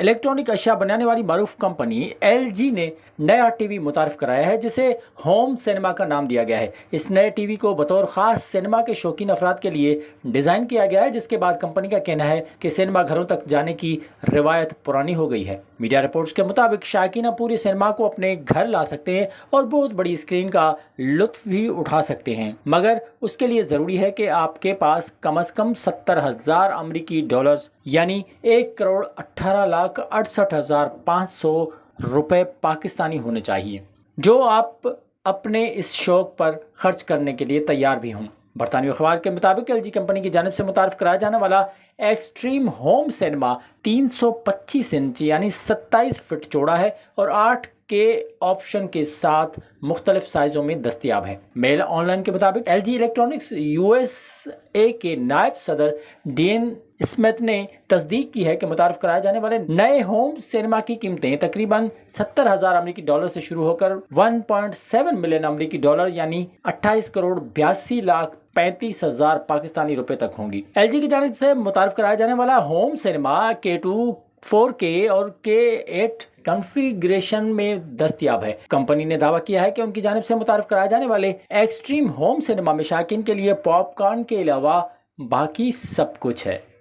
Electronic अशिया बनाने वाली मारूफ कंपनी LG ने नया टीवी मुतारिफ कराया है जिसे होम सिनेमा का नाम दिया गया है। इस नए टीवी को बतौर खास सिनेमा के शौकीन अफराद के लिए डिज़ाइन किया गया है, जिसके बाद कंपनी का कहना है कि सिनेमा घरों तक जाने की रिवायत पुरानी हो गई है। मीडिया रिपोर्ट्स के मुताबिक शायकीन अब पूरे सिनेमा को अपने घर ला सकते हैं और बहुत बड़ी स्क्रीन का लुत्फ भी उठा सकते हैं, मगर उसके लिए ज़रूरी है कि आपके पास कम अज़ कम 70,000 अमरीकी डॉलर्स यानी 1,18,68,500 रुपए पाकिस्तानी होने चाहिए, जो आप अपने इस शौक पर खर्च करने के लिए तैयार भी हों। बरतानवी अखबार के मुताबिक LG कंपनी की जानिब से मुतारिफ कराया जाने वाला एक्सट्रीम होम सिनेमा 325 इंच यानी 27 फीट चौड़ा है और 8K ऑप्शन के साथ मुख्तलिफ साइज़ों में दस्तयाब है। मेल ऑनलाइन के मुताबिक LG इलेक्ट्रॉनिक्स USA के नायब सदर डीएन स्मिथ ने तस्दीक की है कि मुतारिफ कराए जाने वाले नए होम सिनेमा की कीमतें तकरीबन 70,000 अमरीकी डॉलर से शुरू होकर 1.7 मिलियन अमरीकी डॉलर यानी 28 करोड़ 82,35,000 पाकिस्तानी रुपए तक होंगी। LG की जानिब से मुतारिफ कराया जाने वाला होम सिनेमा K2 4K और K8 कॉन्फ़िगरेशन में दस्तयाब है। कंपनी ने दावा किया है कि उनकी जानिब से मुतारिफ कराए जाने वाले एक्सट्रीम होम सिनेमा में शायकीन के लिए पॉपकॉर्न के अलावा बाकी सब कुछ है।